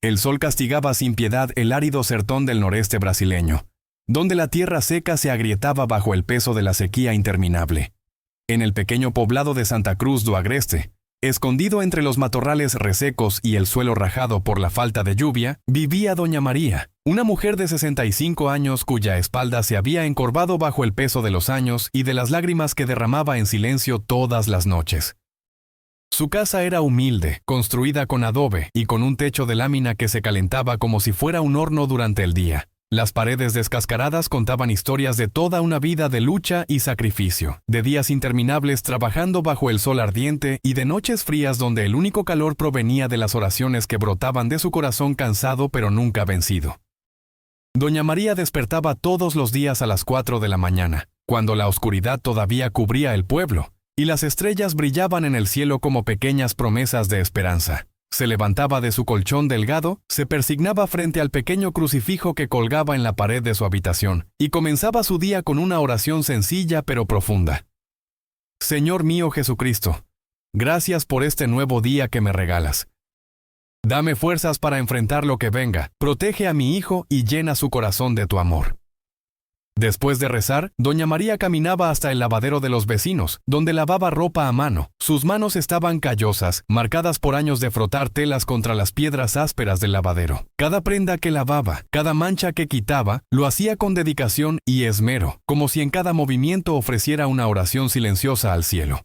El sol castigaba sin piedad el árido sertón del noreste brasileño, donde la tierra seca se agrietaba bajo el peso de la sequía interminable. En el pequeño poblado de Santa Cruz do Agreste, escondido entre los matorrales resecos y el suelo rajado por la falta de lluvia, vivía doña María, una mujer de 65 años cuya espalda se había encorvado bajo el peso de los años y de las lágrimas que derramaba en silencio todas las noches. Su casa era humilde, construida con adobe y con un techo de lámina que se calentaba como si fuera un horno durante el día. Las paredes descascaradas contaban historias de toda una vida de lucha y sacrificio, de días interminables trabajando bajo el sol ardiente y de noches frías donde el único calor provenía de las oraciones que brotaban de su corazón cansado pero nunca vencido. Doña María despertaba todos los días a las 4 de la mañana, cuando la oscuridad todavía cubría el pueblo, y las estrellas brillaban en el cielo como pequeñas promesas de esperanza. Se levantaba de su colchón delgado, se persignaba frente al pequeño crucifijo que colgaba en la pared de su habitación, y comenzaba su día con una oración sencilla pero profunda. Señor mío Jesucristo, gracias por este nuevo día que me regalas. Dame fuerzas para enfrentar lo que venga, protege a mi hijo y llena su corazón de tu amor. Después de rezar, doña María caminaba hasta el lavadero de los vecinos, donde lavaba ropa a mano. Sus manos estaban callosas, marcadas por años de frotar telas contra las piedras ásperas del lavadero. Cada prenda que lavaba, cada mancha que quitaba, lo hacía con dedicación y esmero, como si en cada movimiento ofreciera una oración silenciosa al cielo.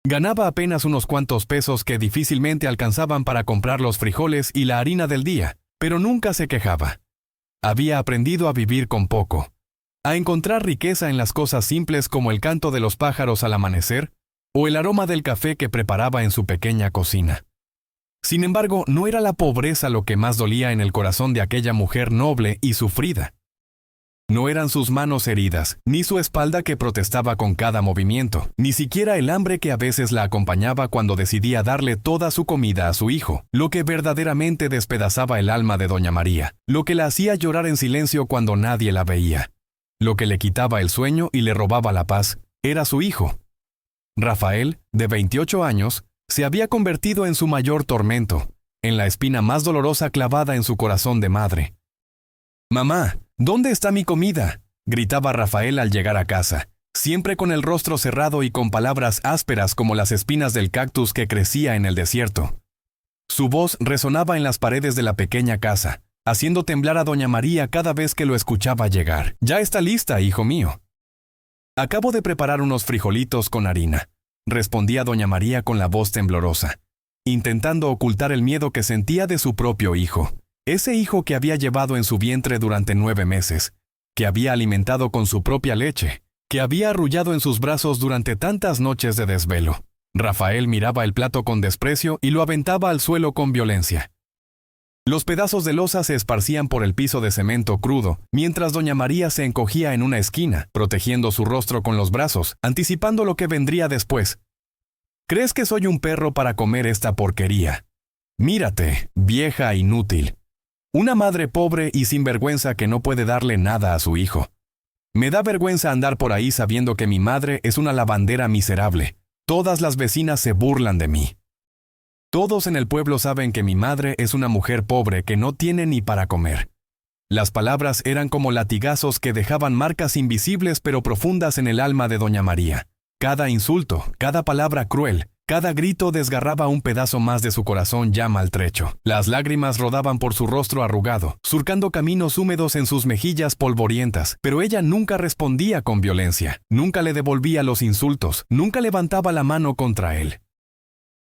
Ganaba apenas unos cuantos pesos que difícilmente alcanzaban para comprar los frijoles y la harina del día, pero nunca se quejaba. Había aprendido a vivir con poco, a encontrar riqueza en las cosas simples como el canto de los pájaros al amanecer o el aroma del café que preparaba en su pequeña cocina. Sin embargo, no era la pobreza lo que más dolía en el corazón de aquella mujer noble y sufrida. No eran sus manos heridas, ni su espalda que protestaba con cada movimiento, ni siquiera el hambre que a veces la acompañaba cuando decidía darle toda su comida a su hijo, lo que verdaderamente despedazaba el alma de doña María, lo que la hacía llorar en silencio cuando nadie la veía. Lo que le quitaba el sueño y le robaba la paz era su hijo. Rafael, de 28 años, se había convertido en su mayor tormento, en la espina más dolorosa clavada en su corazón de madre. «Mamá, ¿dónde está mi comida?», gritaba Rafael al llegar a casa, siempre con el rostro cerrado y con palabras ásperas como las espinas del cactus que crecía en el desierto. Su voz resonaba en las paredes de la pequeña casa, haciendo temblar a doña María cada vez que lo escuchaba llegar. «Ya está lista, hijo mío». «Acabo de preparar unos frijolitos con harina», respondía doña María con la voz temblorosa, intentando ocultar el miedo que sentía de su propio hijo. Ese hijo que había llevado en su vientre durante 9 meses, que había alimentado con su propia leche, que había arrullado en sus brazos durante tantas noches de desvelo. Rafael miraba el plato con desprecio y lo aventaba al suelo con violencia. Los pedazos de loza se esparcían por el piso de cemento crudo, mientras doña María se encogía en una esquina, protegiendo su rostro con los brazos, anticipando lo que vendría después. «¿Crees que soy un perro para comer esta porquería? Mírate, vieja inútil. Una madre pobre y sin vergüenza que no puede darle nada a su hijo. Me da vergüenza andar por ahí sabiendo que mi madre es una lavandera miserable. Todas las vecinas se burlan de mí. Todos en el pueblo saben que mi madre es una mujer pobre que no tiene ni para comer». Las palabras eran como latigazos que dejaban marcas invisibles pero profundas en el alma de doña María. Cada insulto, cada palabra cruel, cada grito desgarraba un pedazo más de su corazón ya maltrecho. Las lágrimas rodaban por su rostro arrugado, surcando caminos húmedos en sus mejillas polvorientas, pero ella nunca respondía con violencia, nunca le devolvía los insultos, nunca levantaba la mano contra él.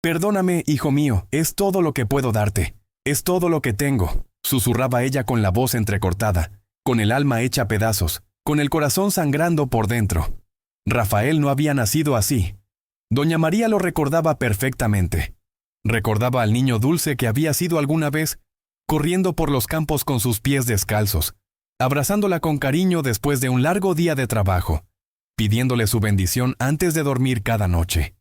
«Perdóname, hijo mío, es todo lo que puedo darte, es todo lo que tengo», susurraba ella con la voz entrecortada, con el alma hecha pedazos, con el corazón sangrando por dentro. Rafael no había nacido así. Doña María lo recordaba perfectamente. Recordaba al niño dulce que había sido alguna vez, corriendo por los campos con sus pies descalzos, abrazándola con cariño después de un largo día de trabajo, pidiéndole su bendición antes de dormir cada noche.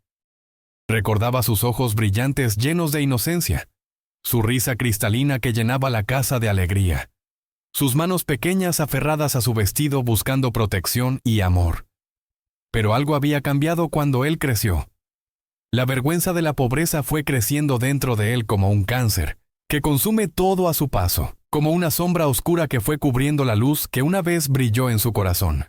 Recordaba sus ojos brillantes llenos de inocencia, su risa cristalina que llenaba la casa de alegría, sus manos pequeñas aferradas a su vestido buscando protección y amor. Pero algo había cambiado cuando él creció. La vergüenza de la pobreza fue creciendo dentro de él como un cáncer, que consume todo a su paso, como una sombra oscura que fue cubriendo la luz que una vez brilló en su corazón.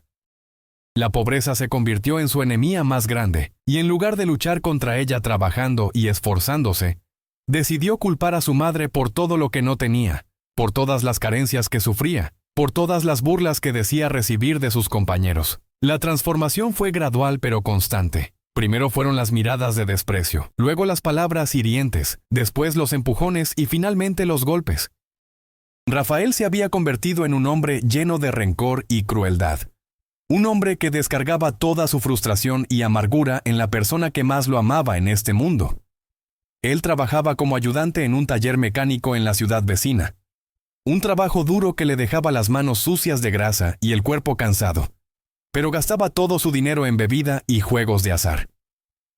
La pobreza se convirtió en su enemiga más grande, y en lugar de luchar contra ella trabajando y esforzándose, decidió culpar a su madre por todo lo que no tenía, por todas las carencias que sufría, por todas las burlas que decía recibir de sus compañeros. La transformación fue gradual pero constante. Primero fueron las miradas de desprecio, luego las palabras hirientes, después los empujones y finalmente los golpes. Rafael se había convertido en un hombre lleno de rencor y crueldad. Un hombre que descargaba toda su frustración y amargura en la persona que más lo amaba en este mundo. Él trabajaba como ayudante en un taller mecánico en la ciudad vecina. Un trabajo duro que le dejaba las manos sucias de grasa y el cuerpo cansado. Pero gastaba todo su dinero en bebida y juegos de azar.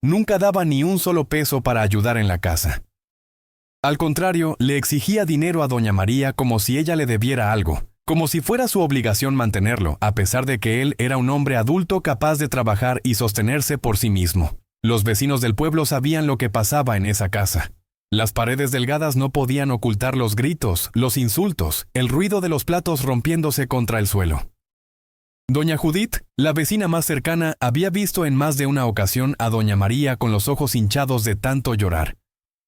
Nunca daba ni un solo peso para ayudar en la casa. Al contrario, le exigía dinero a doña María como si ella le debiera algo, como si fuera su obligación mantenerlo, a pesar de que él era un hombre adulto capaz de trabajar y sostenerse por sí mismo. Los vecinos del pueblo sabían lo que pasaba en esa casa. Las paredes delgadas no podían ocultar los gritos, los insultos, el ruido de los platos rompiéndose contra el suelo. Doña Judith, la vecina más cercana, había visto en más de una ocasión a doña María con los ojos hinchados de tanto llorar,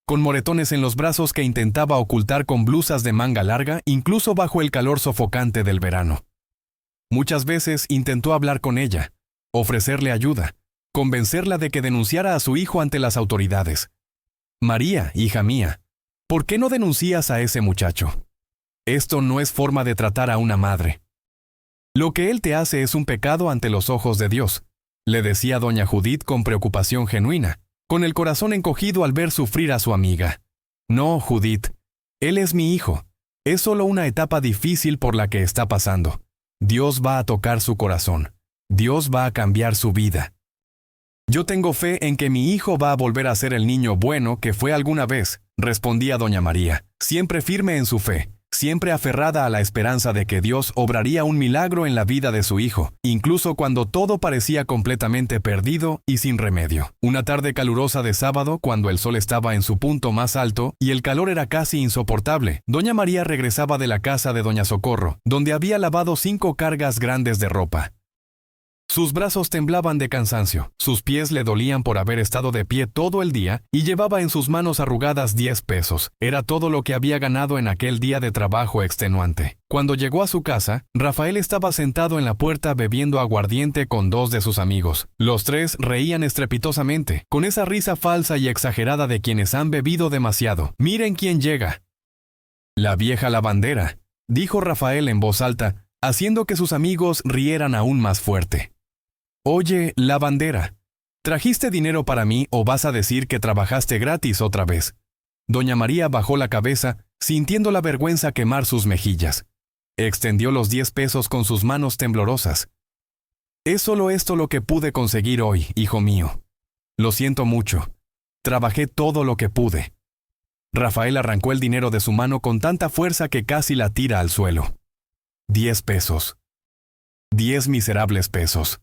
con moretones en los brazos que intentaba ocultar con blusas de manga larga, incluso bajo el calor sofocante del verano. Muchas veces intentó hablar con ella, ofrecerle ayuda, convencerla de que denunciara a su hijo ante las autoridades. María, hija mía, ¿por qué no denuncias a ese muchacho? Esto no es forma de tratar a una madre. Lo que él te hace es un pecado ante los ojos de Dios, le decía doña Judith con preocupación genuina, con el corazón encogido al ver sufrir a su amiga. No, Judith, él es mi hijo. Es solo una etapa difícil por la que está pasando. Dios va a tocar su corazón. Dios va a cambiar su vida. Yo tengo fe en que mi hijo va a volver a ser el niño bueno que fue alguna vez, respondía doña María, siempre firme en su fe, siempre aferrada a la esperanza de que Dios obraría un milagro en la vida de su hijo, incluso cuando todo parecía completamente perdido y sin remedio. Una tarde calurosa de sábado, cuando el sol estaba en su punto más alto y el calor era casi insoportable, doña María regresaba de la casa de doña Socorro, donde había lavado 5 cargas grandes de ropa. Sus brazos temblaban de cansancio, sus pies le dolían por haber estado de pie todo el día y llevaba en sus manos arrugadas 10 pesos. Era todo lo que había ganado en aquel día de trabajo extenuante. Cuando llegó a su casa, Rafael estaba sentado en la puerta bebiendo aguardiente con 2 de sus amigos. Los 3 reían estrepitosamente, con esa risa falsa y exagerada de quienes han bebido demasiado. «Miren quién llega». «La vieja lavandera», dijo Rafael en voz alta, haciendo que sus amigos rieran aún más fuerte. «Oye, lavandera, ¿trajiste dinero para mí o vas a decir que trabajaste gratis otra vez?» Doña María bajó la cabeza, sintiendo la vergüenza quemar sus mejillas. Extendió los 10 pesos con sus manos temblorosas. «Es solo esto lo que pude conseguir hoy, hijo mío. Lo siento mucho. Trabajé todo lo que pude». Rafael arrancó el dinero de su mano con tanta fuerza que casi la tira al suelo. 10 pesos. 10 miserables pesos.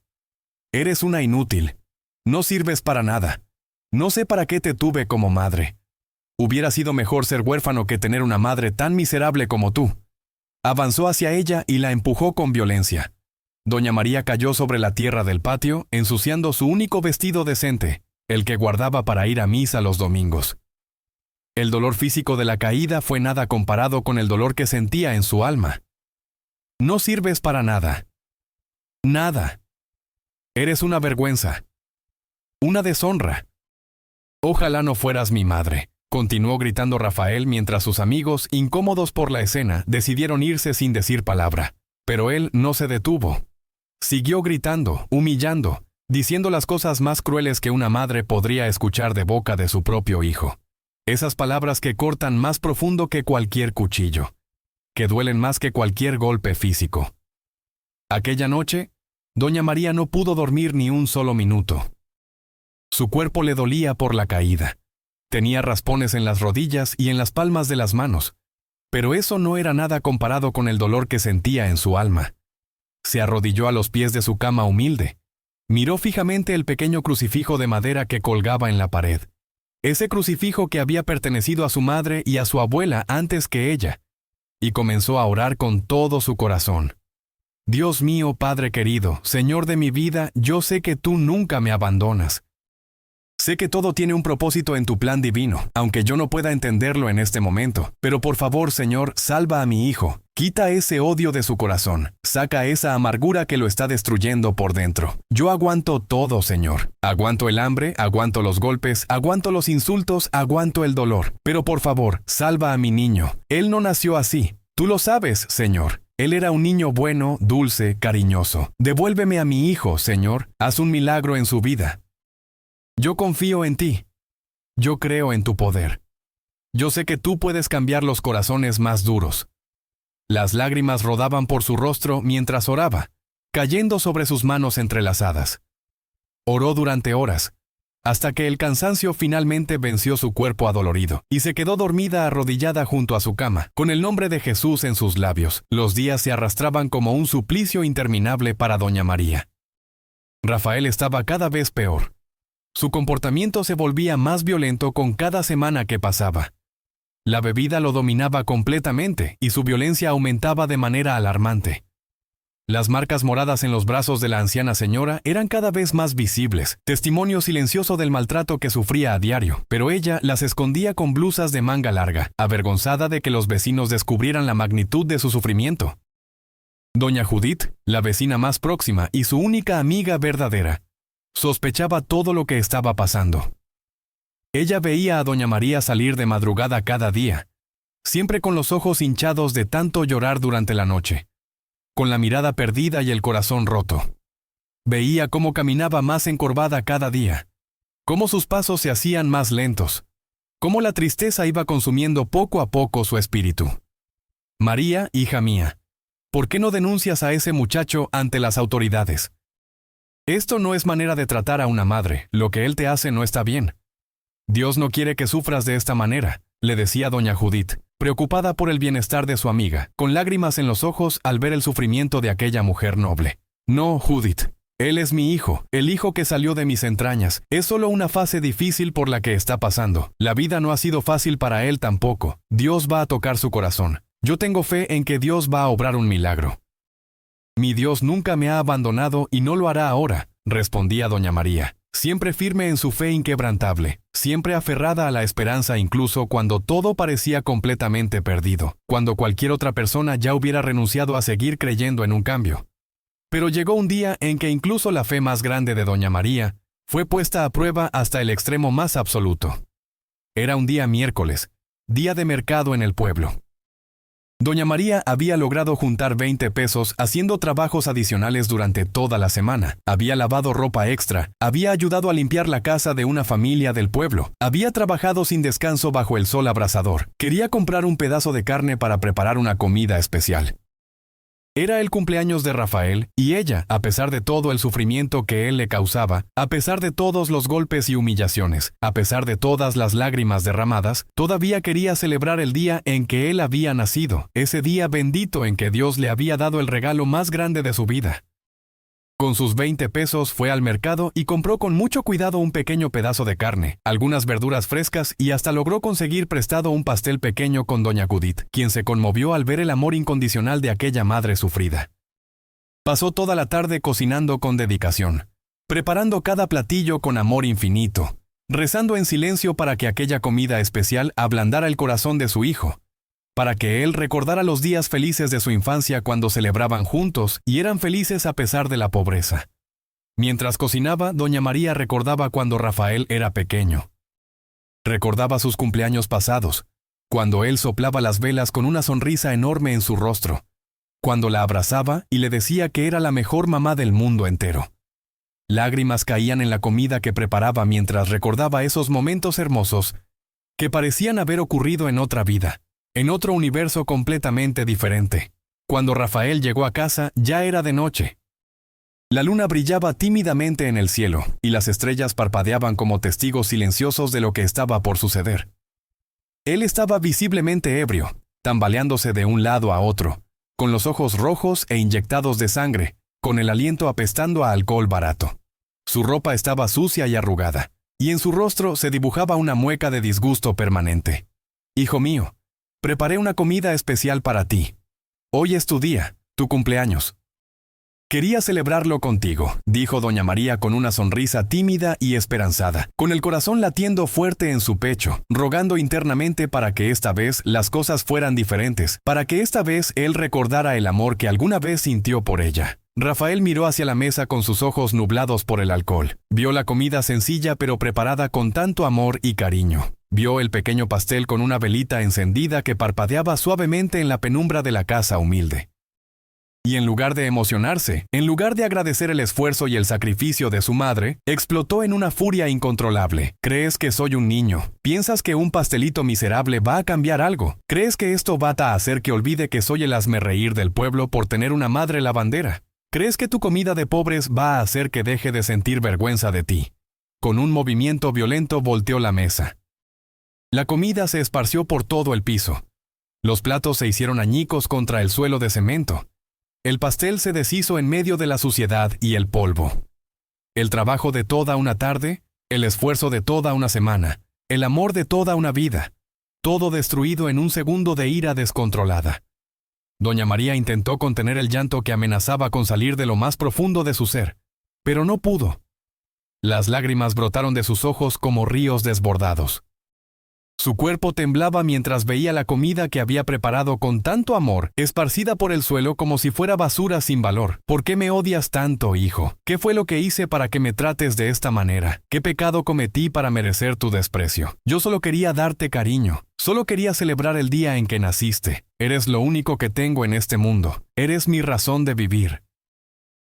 Eres una inútil. No sirves para nada. No sé para qué te tuve como madre. Hubiera sido mejor ser huérfano que tener una madre tan miserable como tú. Avanzó hacia ella y la empujó con violencia. Doña María cayó sobre la tierra del patio, ensuciando su único vestido decente, el que guardaba para ir a misa los domingos. El dolor físico de la caída fue nada comparado con el dolor que sentía en su alma. No sirves para nada. Nada. Eres una vergüenza. Una deshonra. Ojalá no fueras mi madre, continuó gritando Rafael mientras sus amigos, incómodos por la escena, decidieron irse sin decir palabra. Pero él no se detuvo. Siguió gritando, humillando, diciendo las cosas más crueles que una madre podría escuchar de boca de su propio hijo. Esas palabras que cortan más profundo que cualquier cuchillo, que duelen más que cualquier golpe físico. Aquella noche, doña María no pudo dormir ni un solo minuto. Su cuerpo le dolía por la caída. Tenía raspones en las rodillas y en las palmas de las manos, pero eso no era nada comparado con el dolor que sentía en su alma. Se arrodilló a los pies de su cama humilde. Miró fijamente el pequeño crucifijo de madera que colgaba en la pared. ese crucifijo que había pertenecido a su madre y a su abuela antes que ella, y comenzó a orar con todo su corazón. Dios mío, Padre querido, Señor de mi vida, yo sé que tú nunca me abandonas. Sé que todo tiene un propósito en tu plan divino, aunque yo no pueda entenderlo en este momento. Pero por favor, Señor, salva a mi hijo. Quita ese odio de su corazón. Saca esa amargura que lo está destruyendo por dentro. Yo aguanto todo, Señor. Aguanto el hambre, aguanto los golpes, aguanto los insultos, aguanto el dolor. Pero por favor, salva a mi niño. Él no nació así. Tú lo sabes, Señor. Él era un niño bueno, dulce, cariñoso. Devuélveme a mi hijo, Señor. Haz un milagro en su vida. Yo confío en ti. Yo creo en tu poder. Yo sé que tú puedes cambiar los corazones más duros. Las lágrimas rodaban por su rostro mientras oraba, cayendo sobre sus manos entrelazadas. Oró durante horas, hasta que el cansancio finalmente venció su cuerpo adolorido, y se quedó dormida arrodillada junto a su cama, con el nombre de Jesús en sus labios. Los días se arrastraban como un suplicio interminable para doña María. Rafael estaba cada vez peor. Su comportamiento se volvía más violento con cada semana que pasaba. La bebida lo dominaba completamente y su violencia aumentaba de manera alarmante. Las marcas moradas en los brazos de la anciana señora eran cada vez más visibles, testimonio silencioso del maltrato que sufría a diario, pero ella las escondía con blusas de manga larga, avergonzada de que los vecinos descubrieran la magnitud de su sufrimiento. Doña Judith, la vecina más próxima y su única amiga verdadera, sospechaba todo lo que estaba pasando. Ella veía a doña María salir de madrugada cada día, siempre con los ojos hinchados de tanto llorar durante la noche, con la mirada perdida y el corazón roto. Veía cómo caminaba más encorvada cada día, cómo sus pasos se hacían más lentos, cómo la tristeza iba consumiendo poco a poco su espíritu. María, hija mía, ¿por qué no denuncias a ese muchacho ante las autoridades? Esto no es manera de tratar a una madre, lo que él te hace no está bien. Dios no quiere que sufras de esta manera, le decía doña Judith, preocupada por el bienestar de su amiga, con lágrimas en los ojos al ver el sufrimiento de aquella mujer noble. No, Judith, él es mi hijo, el hijo que salió de mis entrañas. Es solo una fase difícil por la que está pasando. La vida no ha sido fácil para él tampoco. Dios va a tocar su corazón. Yo tengo fe en que Dios va a obrar un milagro. Mi Dios nunca me ha abandonado y no lo hará ahora, respondía doña María, siempre firme en su fe inquebrantable, siempre aferrada a la esperanza incluso cuando todo parecía completamente perdido, cuando cualquier otra persona ya hubiera renunciado a seguir creyendo en un cambio. Pero llegó un día en que incluso la fe más grande de doña María fue puesta a prueba hasta el extremo más absoluto. Era un día miércoles, día de mercado en el pueblo. Doña María había logrado juntar 20 pesos haciendo trabajos adicionales durante toda la semana. Había lavado ropa extra, había ayudado a limpiar la casa de una familia del pueblo, había trabajado sin descanso bajo el sol abrasador. Quería comprar un pedazo de carne para preparar una comida especial. Era el cumpleaños de Rafael, y ella, a pesar de todo el sufrimiento que él le causaba, a pesar de todos los golpes y humillaciones, a pesar de todas las lágrimas derramadas, todavía quería celebrar el día en que él había nacido, ese día bendito en que Dios le había dado el regalo más grande de su vida. Con sus 20 pesos fue al mercado y compró con mucho cuidado un pequeño pedazo de carne, algunas verduras frescas y hasta logró conseguir prestado un pastel pequeño con doña Judith, quien se conmovió al ver el amor incondicional de aquella madre sufrida. Pasó toda la tarde cocinando con dedicación, preparando cada platillo con amor infinito, rezando en silencio para que aquella comida especial ablandara el corazón de su hijo, para que él recordara los días felices de su infancia cuando celebraban juntos y eran felices a pesar de la pobreza. Mientras cocinaba, doña María recordaba cuando Rafael era pequeño. Recordaba sus cumpleaños pasados, cuando él soplaba las velas con una sonrisa enorme en su rostro, cuando la abrazaba y le decía que era la mejor mamá del mundo entero. Lágrimas caían en la comida que preparaba mientras recordaba esos momentos hermosos que parecían haber ocurrido en otra vida, en otro universo completamente diferente. Cuando Rafael llegó a casa, ya era de noche. La luna brillaba tímidamente en el cielo, y las estrellas parpadeaban como testigos silenciosos de lo que estaba por suceder. Él estaba visiblemente ebrio, tambaleándose de un lado a otro, con los ojos rojos e inyectados de sangre, con el aliento apestando a alcohol barato. Su ropa estaba sucia y arrugada. y en su rostro se dibujaba una mueca de disgusto permanente. «Hijo mío, preparé una comida especial para ti. Hoy es tu día, tu cumpleaños. Quería celebrarlo contigo», dijo doña María con una sonrisa tímida y esperanzada, con el corazón latiendo fuerte en su pecho, rogando internamente para que esta vez las cosas fueran diferentes, para que esta vez él recordara el amor que alguna vez sintió por ella. Rafael miró hacia la mesa con sus ojos nublados por el alcohol. Vio la comida sencilla pero preparada con tanto amor y cariño. Vio el pequeño pastel con una velita encendida que parpadeaba suavemente en la penumbra de la casa humilde. Y en lugar de emocionarse, en lugar de agradecer el esfuerzo y el sacrificio de su madre, explotó en una furia incontrolable. «¿Crees que soy un niño? ¿Piensas que un pastelito miserable va a cambiar algo? ¿Crees que esto va a hacer que olvide que soy el hazmerreír del pueblo por tener una madre lavandera? ¿Crees que tu comida de pobres va a hacer que deje de sentir vergüenza de ti?» Con un movimiento violento volteó la mesa. La comida se esparció por todo el piso. Los platos se hicieron añicos contra el suelo de cemento. El pastel se deshizo en medio de la suciedad y el polvo. El trabajo de toda una tarde, el esfuerzo de toda una semana, el amor de toda una vida, todo destruido en un segundo de ira descontrolada. Doña María intentó contener el llanto que amenazaba con salir de lo más profundo de su ser, pero no pudo. Las lágrimas brotaron de sus ojos como ríos desbordados. Su cuerpo temblaba mientras veía la comida que había preparado con tanto amor, esparcida por el suelo como si fuera basura sin valor. «¿Por qué me odias tanto, hijo? ¿Qué fue lo que hice para que me trates de esta manera? ¿Qué pecado cometí para merecer tu desprecio? Yo solo quería darte cariño. Solo quería celebrar el día en que naciste. Eres lo único que tengo en este mundo. Eres mi razón de vivir».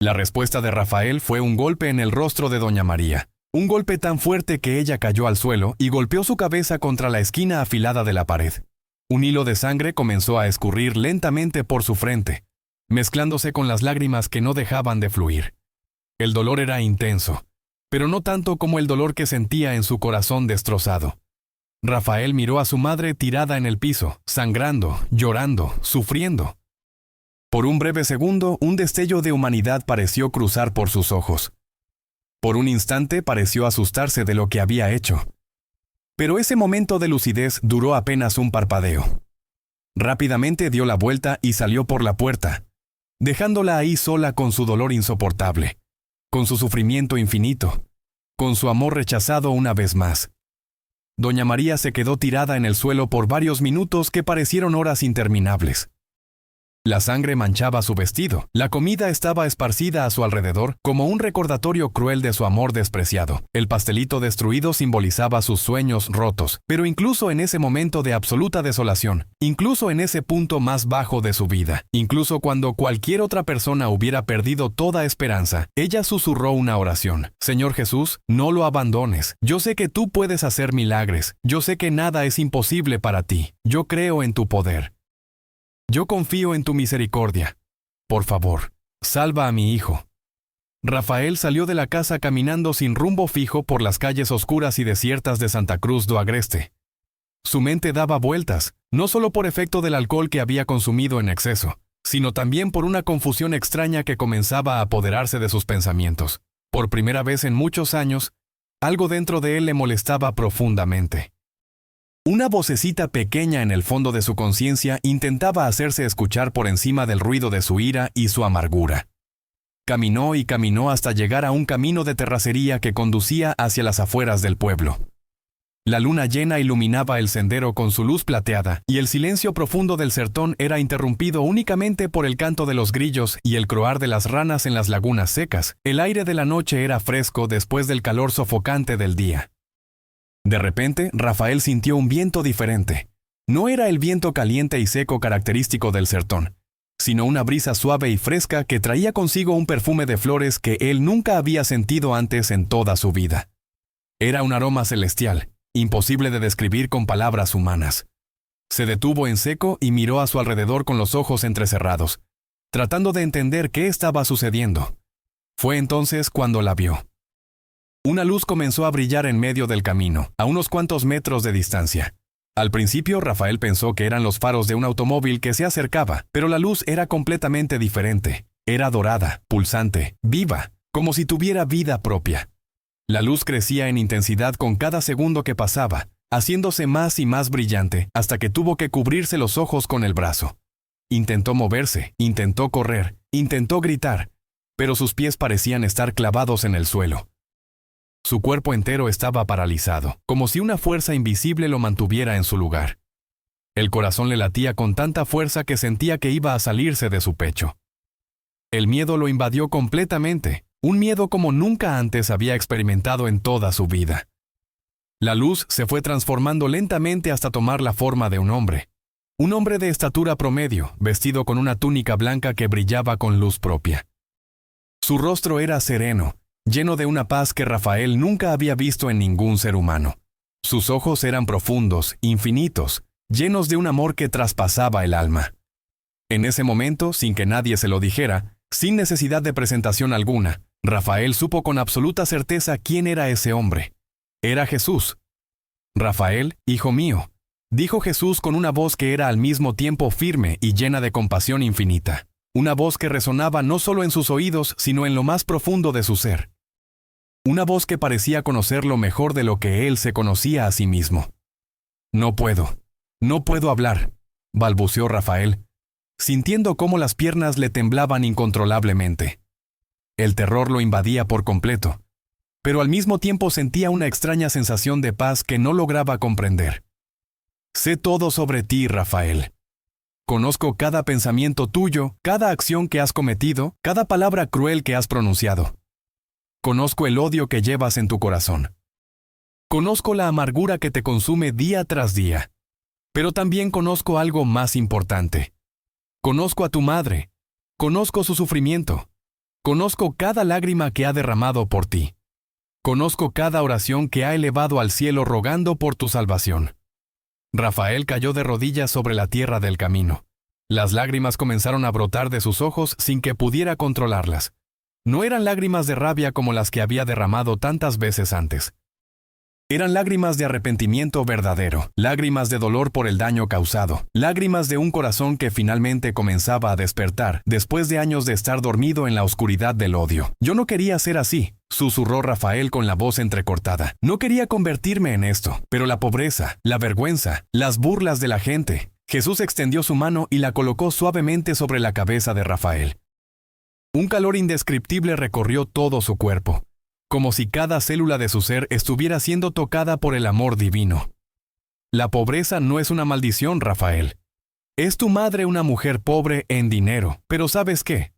La respuesta de Rafael fue un golpe en el rostro de doña María. Un golpe tan fuerte que ella cayó al suelo y golpeó su cabeza contra la esquina afilada de la pared. Un hilo de sangre comenzó a escurrir lentamente por su frente, mezclándose con las lágrimas que no dejaban de fluir. El dolor era intenso, pero no tanto como el dolor que sentía en su corazón destrozado. Rafael miró a su madre tirada en el piso, sangrando, llorando, sufriendo. Por un breve segundo, un destello de humanidad pareció cruzar por sus ojos. Por un instante pareció asustarse de lo que había hecho. Pero ese momento de lucidez duró apenas un parpadeo. Rápidamente dio la vuelta y salió por la puerta, dejándola ahí sola con su dolor insoportable, con su sufrimiento infinito, con su amor rechazado una vez más. Doña María se quedó tirada en el suelo por varios minutos que parecieron horas interminables. La sangre manchaba su vestido. La comida estaba esparcida a su alrededor como un recordatorio cruel de su amor despreciado. El pastelito destruido simbolizaba sus sueños rotos. Pero incluso en ese momento de absoluta desolación, incluso en ese punto más bajo de su vida, incluso cuando cualquier otra persona hubiera perdido toda esperanza, ella susurró una oración. «Señor Jesús, no lo abandones. Yo sé que tú puedes hacer milagros. Yo sé que nada es imposible para ti. Yo creo en tu poder. Yo confío en tu misericordia. Por favor, salva a mi hijo». Rafael salió de la casa caminando sin rumbo fijo por las calles oscuras y desiertas de Santa Cruz do Agreste. Su mente daba vueltas, no solo por efecto del alcohol que había consumido en exceso, sino también por una confusión extraña que comenzaba a apoderarse de sus pensamientos. Por primera vez en muchos años, algo dentro de él le molestaba profundamente. Una vocecita pequeña en el fondo de su conciencia intentaba hacerse escuchar por encima del ruido de su ira y su amargura. Caminó y caminó hasta llegar a un camino de terracería que conducía hacia las afueras del pueblo. La luna llena iluminaba el sendero con su luz plateada, y el silencio profundo del sertón era interrumpido únicamente por el canto de los grillos y el croar de las ranas en las lagunas secas. El aire de la noche era fresco después del calor sofocante del día. De repente, Rafael sintió un viento diferente. No era el viento caliente y seco característico del sertón, sino una brisa suave y fresca que traía consigo un perfume de flores que él nunca había sentido antes en toda su vida. Era un aroma celestial, imposible de describir con palabras humanas. Se detuvo en seco y miró a su alrededor con los ojos entrecerrados, tratando de entender qué estaba sucediendo. Fue entonces cuando la vio. Una luz comenzó a brillar en medio del camino, a unos cuantos metros de distancia. Al principio, Rafael pensó que eran los faros de un automóvil que se acercaba, pero la luz era completamente diferente. Era dorada, pulsante, viva, como si tuviera vida propia. La luz crecía en intensidad con cada segundo que pasaba, haciéndose más y más brillante, hasta que tuvo que cubrirse los ojos con el brazo. Intentó moverse, intentó correr, intentó gritar, pero sus pies parecían estar clavados en el suelo. Su cuerpo entero estaba paralizado, como si una fuerza invisible lo mantuviera en su lugar. El corazón le latía con tanta fuerza que sentía que iba a salirse de su pecho. El miedo lo invadió completamente, un miedo como nunca antes había experimentado en toda su vida. La luz se fue transformando lentamente hasta tomar la forma de un hombre de estatura promedio, vestido con una túnica blanca que brillaba con luz propia. Su rostro era sereno, lleno de una paz que Rafael nunca había visto en ningún ser humano. Sus ojos eran profundos, infinitos, llenos de un amor que traspasaba el alma. En ese momento, sin que nadie se lo dijera, sin necesidad de presentación alguna, Rafael supo con absoluta certeza quién era ese hombre. Era Jesús. «Rafael, hijo mío», dijo Jesús con una voz que era al mismo tiempo firme y llena de compasión infinita. Una voz que resonaba no solo en sus oídos, sino en lo más profundo de su ser. Una voz que parecía conocerlo mejor de lo que él se conocía a sí mismo. No puedo hablar», balbuceó Rafael, sintiendo cómo las piernas le temblaban incontrolablemente. El terror lo invadía por completo, pero al mismo tiempo sentía una extraña sensación de paz que no lograba comprender. «Sé todo sobre ti, Rafael. Conozco cada pensamiento tuyo, cada acción que has cometido, cada palabra cruel que has pronunciado. Conozco el odio que llevas en tu corazón. Conozco la amargura que te consume día tras día. Pero también conozco algo más importante. Conozco a tu madre. Conozco su sufrimiento. Conozco cada lágrima que ha derramado por ti. Conozco cada oración que ha elevado al cielo rogando por tu salvación». Rafael cayó de rodillas sobre la tierra del camino. Las lágrimas comenzaron a brotar de sus ojos sin que pudiera controlarlas. No eran lágrimas de rabia como las que había derramado tantas veces antes. Eran lágrimas de arrepentimiento verdadero, lágrimas de dolor por el daño causado, lágrimas de un corazón que finalmente comenzaba a despertar después de años de estar dormido en la oscuridad del odio. «Yo no quería ser así», susurró Rafael con la voz entrecortada. «No quería convertirme en esto, pero la pobreza, la vergüenza, las burlas de la gente». Jesús extendió su mano y la colocó suavemente sobre la cabeza de Rafael. Un calor indescriptible recorrió todo su cuerpo, como si cada célula de su ser estuviera siendo tocada por el amor divino. «La pobreza no es una maldición, Rafael. Es tu madre una mujer pobre en dinero, pero ¿sabes qué?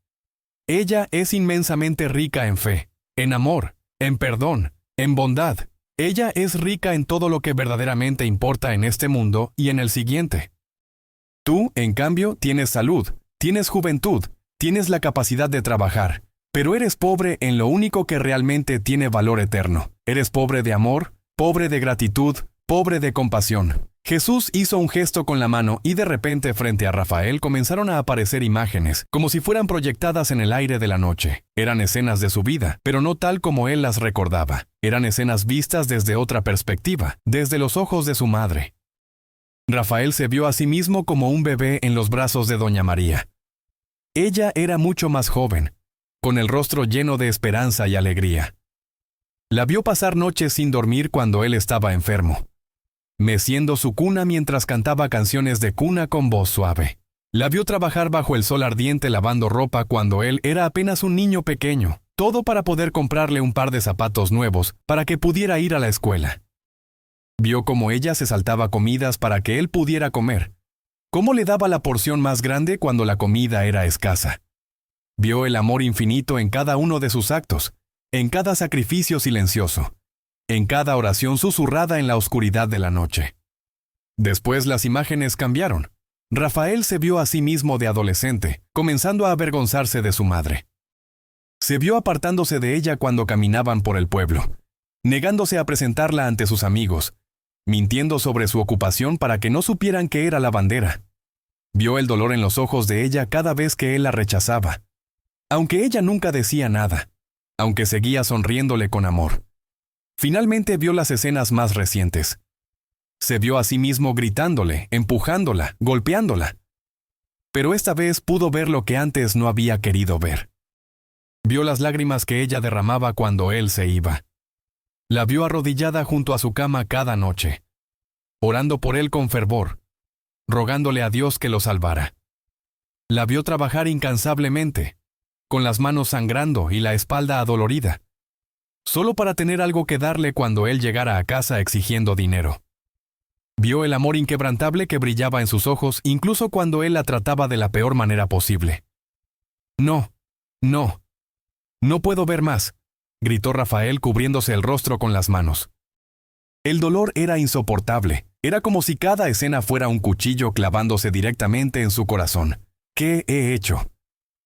Ella es inmensamente rica en fe, en amor, en perdón, en bondad. Ella es rica en todo lo que verdaderamente importa en este mundo y en el siguiente. Tú, en cambio, tienes salud, tienes juventud, tienes la capacidad de trabajar, pero eres pobre en lo único que realmente tiene valor eterno. Eres pobre de amor, pobre de gratitud, pobre de compasión». Jesús hizo un gesto con la mano y de repente frente a Rafael comenzaron a aparecer imágenes, como si fueran proyectadas en el aire de la noche. Eran escenas de su vida, pero no tal como él las recordaba. Eran escenas vistas desde otra perspectiva, desde los ojos de su madre. Rafael se vio a sí mismo como un bebé en los brazos de Doña María. Ella era mucho más joven, con el rostro lleno de esperanza y alegría. La vio pasar noches sin dormir cuando él estaba enfermo, meciendo su cuna mientras cantaba canciones de cuna con voz suave. La vio trabajar bajo el sol ardiente lavando ropa cuando él era apenas un niño pequeño, todo para poder comprarle un par de zapatos nuevos para que pudiera ir a la escuela. Vio cómo ella se saltaba comidas para que él pudiera comer, cómo le daba la porción más grande cuando la comida era escasa. Vio el amor infinito en cada uno de sus actos, en cada sacrificio silencioso, en cada oración susurrada en la oscuridad de la noche. Después las imágenes cambiaron. Rafael se vio a sí mismo de adolescente, comenzando a avergonzarse de su madre. Se vio apartándose de ella cuando caminaban por el pueblo, negándose a presentarla ante sus amigos, mintiendo sobre su ocupación para que no supieran que era lavandera. Vio el dolor en los ojos de ella cada vez que él la rechazaba, aunque ella nunca decía nada, aunque seguía sonriéndole con amor. Finalmente vio las escenas más recientes. Se vio a sí mismo gritándole, empujándola, golpeándola. Pero esta vez pudo ver lo que antes no había querido ver. Vio las lágrimas que ella derramaba cuando él se iba. La vio arrodillada junto a su cama cada noche, orando por él con fervor, rogándole a Dios que lo salvara. La vio trabajar incansablemente, con las manos sangrando y la espalda adolorida, solo para tener algo que darle cuando él llegara a casa exigiendo dinero. Vio el amor inquebrantable que brillaba en sus ojos incluso cuando él la trataba de la peor manera posible. No, no, no puedo ver más, gritó Rafael cubriéndose el rostro con las manos. El dolor era insoportable, era como si cada escena fuera un cuchillo clavándose directamente en su corazón. ¿Qué he hecho?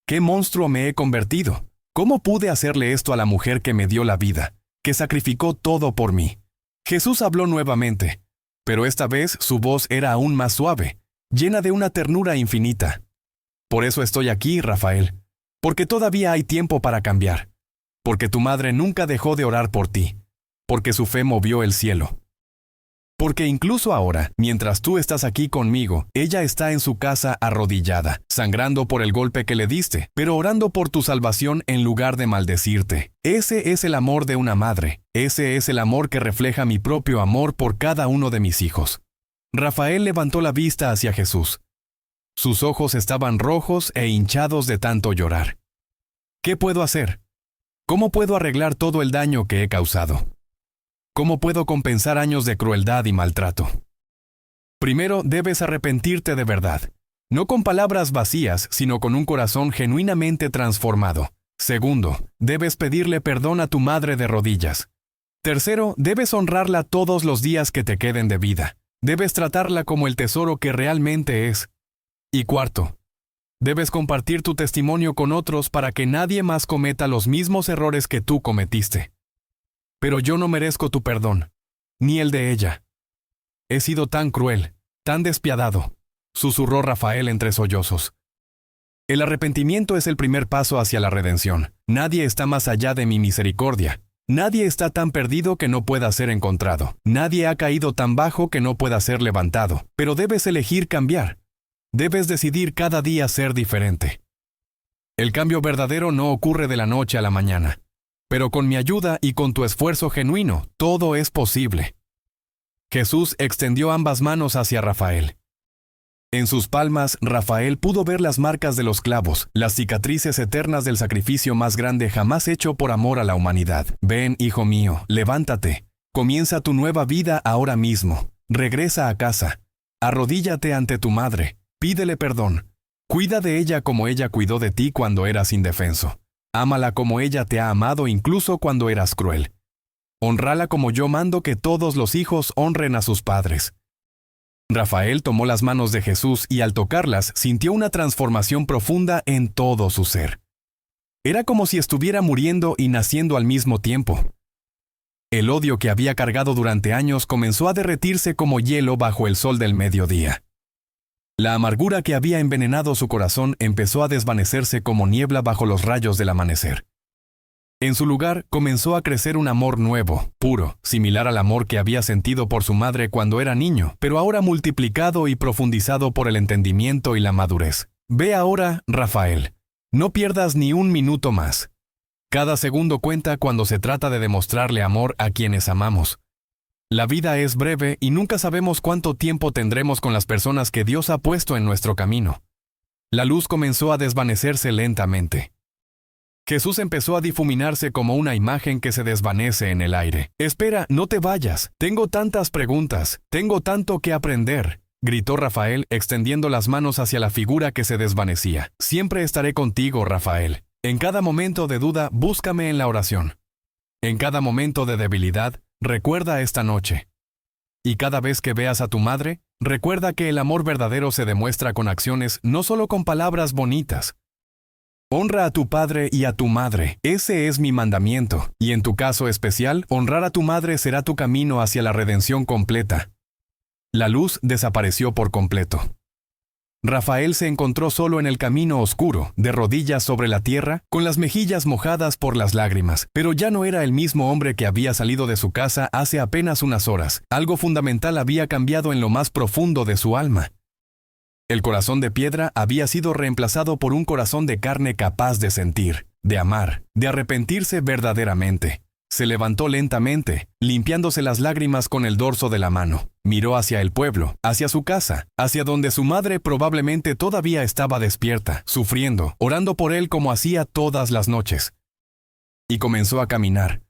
¿Qué monstruo me he convertido? ¿Cómo pude hacerle esto a la mujer que me dio la vida, que sacrificó todo por mí? Jesús habló nuevamente, pero esta vez su voz era aún más suave, llena de una ternura infinita. Por eso estoy aquí, Rafael, porque todavía hay tiempo para cambiar, porque tu madre nunca dejó de orar por ti, porque su fe movió el cielo. Porque incluso ahora, mientras tú estás aquí conmigo, ella está en su casa arrodillada, sangrando por el golpe que le diste, pero orando por tu salvación en lugar de maldecirte. Ese es el amor de una madre. Ese es el amor que refleja mi propio amor por cada uno de mis hijos. Rafael levantó la vista hacia Jesús. Sus ojos estaban rojos e hinchados de tanto llorar. ¿Qué puedo hacer? ¿Cómo puedo arreglar todo el daño que he causado? ¿Cómo puedo compensar años de crueldad y maltrato? Primero, debes arrepentirte de verdad. No con palabras vacías, sino con un corazón genuinamente transformado. Segundo, debes pedirle perdón a tu madre de rodillas. Tercero, debes honrarla todos los días que te queden de vida. Debes tratarla como el tesoro que realmente es. Y cuarto, debes compartir tu testimonio con otros para que nadie más cometa los mismos errores que tú cometiste. Pero yo no merezco tu perdón, ni el de ella. He sido tan cruel, tan despiadado, susurró Rafael entre sollozos. El arrepentimiento es el primer paso hacia la redención. Nadie está más allá de mi misericordia. Nadie está tan perdido que no pueda ser encontrado. Nadie ha caído tan bajo que no pueda ser levantado. Pero debes elegir cambiar. Debes decidir cada día ser diferente. El cambio verdadero no ocurre de la noche a la mañana. Pero con mi ayuda y con tu esfuerzo genuino, todo es posible. Jesús extendió ambas manos hacia Rafael. En sus palmas, Rafael pudo ver las marcas de los clavos, las cicatrices eternas del sacrificio más grande jamás hecho por amor a la humanidad. Ven, hijo mío, levántate. Comienza tu nueva vida ahora mismo. Regresa a casa. Arrodíllate ante tu madre. Pídele perdón. Cuida de ella como ella cuidó de ti cuando eras indefenso. Ámala como ella te ha amado incluso cuando eras cruel. Honrala como yo mando que todos los hijos honren a sus padres. Rafael tomó las manos de Jesús y al tocarlas sintió una transformación profunda en todo su ser. Era como si estuviera muriendo y naciendo al mismo tiempo. El odio que había cargado durante años comenzó a derretirse como hielo bajo el sol del mediodía. La amargura que había envenenado su corazón empezó a desvanecerse como niebla bajo los rayos del amanecer. En su lugar comenzó a crecer un amor nuevo, puro, similar al amor que había sentido por su madre cuando era niño, pero ahora multiplicado y profundizado por el entendimiento y la madurez. Ve ahora, Rafael. No pierdas ni un minuto más. Cada segundo cuenta cuando se trata de demostrarle amor a quienes amamos. La vida es breve y nunca sabemos cuánto tiempo tendremos con las personas que Dios ha puesto en nuestro camino. La luz comenzó a desvanecerse lentamente. Jesús empezó a difuminarse como una imagen que se desvanece en el aire. «Espera, no te vayas. Tengo tantas preguntas. Tengo tanto que aprender», gritó Rafael, extendiendo las manos hacia la figura que se desvanecía. «Siempre estaré contigo, Rafael. En cada momento de duda, búscame en la oración. En cada momento de debilidad, recuerda esta noche. Y cada vez que veas a tu madre, recuerda que el amor verdadero se demuestra con acciones, no solo con palabras bonitas. Honra a tu padre y a tu madre. Ese es mi mandamiento. Y en tu caso especial, honrar a tu madre será tu camino hacia la redención completa». La luz desapareció por completo. Rafael se encontró solo en el camino oscuro, de rodillas sobre la tierra, con las mejillas mojadas por las lágrimas, pero ya no era el mismo hombre que había salido de su casa hace apenas unas horas. Algo fundamental había cambiado en lo más profundo de su alma. El corazón de piedra había sido reemplazado por un corazón de carne capaz de sentir, de amar, de arrepentirse verdaderamente. Se levantó lentamente, limpiándose las lágrimas con el dorso de la mano. Miró hacia el pueblo, hacia su casa, hacia donde su madre probablemente todavía estaba despierta, sufriendo, orando por él como hacía todas las noches. Y comenzó a caminar.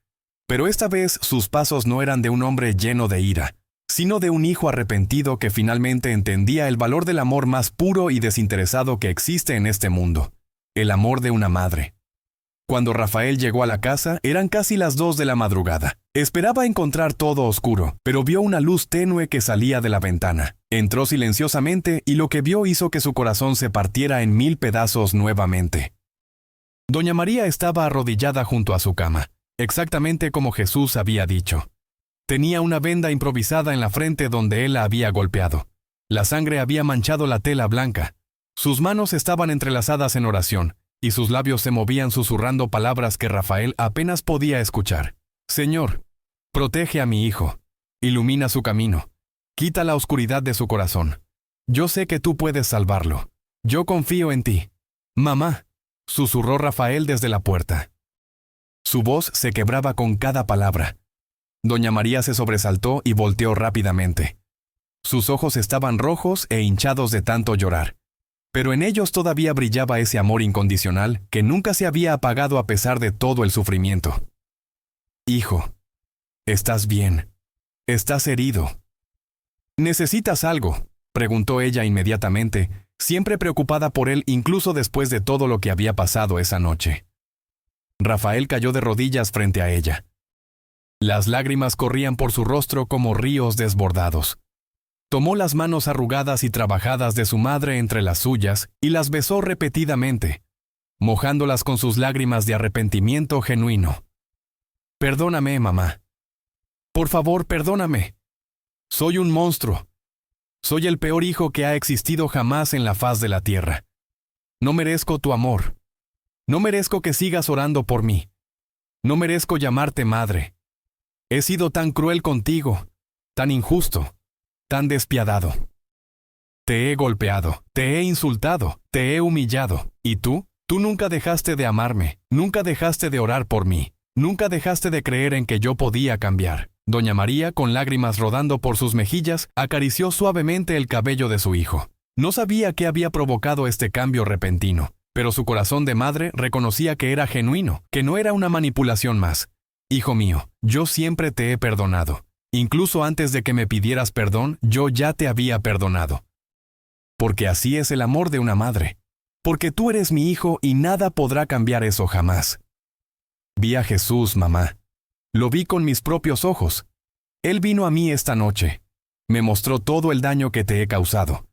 Pero esta vez sus pasos no eran de un hombre lleno de ira, sino de un hijo arrepentido que finalmente entendía el valor del amor más puro y desinteresado que existe en este mundo, el amor de una madre. Cuando Rafael llegó a la casa, eran casi las 2 de la madrugada. Esperaba encontrar todo oscuro, pero vio una luz tenue que salía de la ventana. Entró silenciosamente y lo que vio hizo que su corazón se partiera en 1000 pedazos nuevamente. Doña María estaba arrodillada junto a su cama, exactamente como Jesús había dicho. Tenía una venda improvisada en la frente donde él la había golpeado. La sangre había manchado la tela blanca. Sus manos estaban entrelazadas en oración, y sus labios se movían susurrando palabras que Rafael apenas podía escuchar. Señor, protege a mi hijo, ilumina su camino, quita la oscuridad de su corazón. Yo sé que tú puedes salvarlo. Yo confío en ti. Mamá, susurró Rafael desde la puerta. Su voz se quebraba con cada palabra. Doña María se sobresaltó y volteó rápidamente. Sus ojos estaban rojos e hinchados de tanto llorar. Pero en ellos todavía brillaba ese amor incondicional que nunca se había apagado a pesar de todo el sufrimiento. Hijo, ¿estás bien? ¿Estás herido? ¿Necesitas algo?, preguntó ella inmediatamente, siempre preocupada por él incluso después de todo lo que había pasado esa noche. Rafael cayó de rodillas frente a ella. Las lágrimas corrían por su rostro como ríos desbordados. Tomó las manos arrugadas y trabajadas de su madre entre las suyas y las besó repetidamente, mojándolas con sus lágrimas de arrepentimiento genuino. Perdóname, mamá. Por favor, perdóname. Soy un monstruo. Soy el peor hijo que ha existido jamás en la faz de la tierra. No merezco tu amor. No merezco que sigas orando por mí. No merezco llamarte madre. He sido tan cruel contigo, tan injusto, tan despiadado. Te he golpeado, te he insultado, te he humillado. ¿Y tú? Tú nunca dejaste de amarme, nunca dejaste de orar por mí, nunca dejaste de creer en que yo podía cambiar. Doña María, con lágrimas rodando por sus mejillas, acarició suavemente el cabello de su hijo. No sabía qué había provocado este cambio repentino, pero su corazón de madre reconocía que era genuino, que no era una manipulación más. Hijo mío, yo siempre te he perdonado. Incluso antes de que me pidieras perdón, yo ya te había perdonado. Porque así es el amor de una madre. Porque tú eres mi hijo y nada podrá cambiar eso jamás. Vi a Jesús, mamá. Lo vi con mis propios ojos. Él vino a mí esta noche. Me mostró todo el daño que te he causado.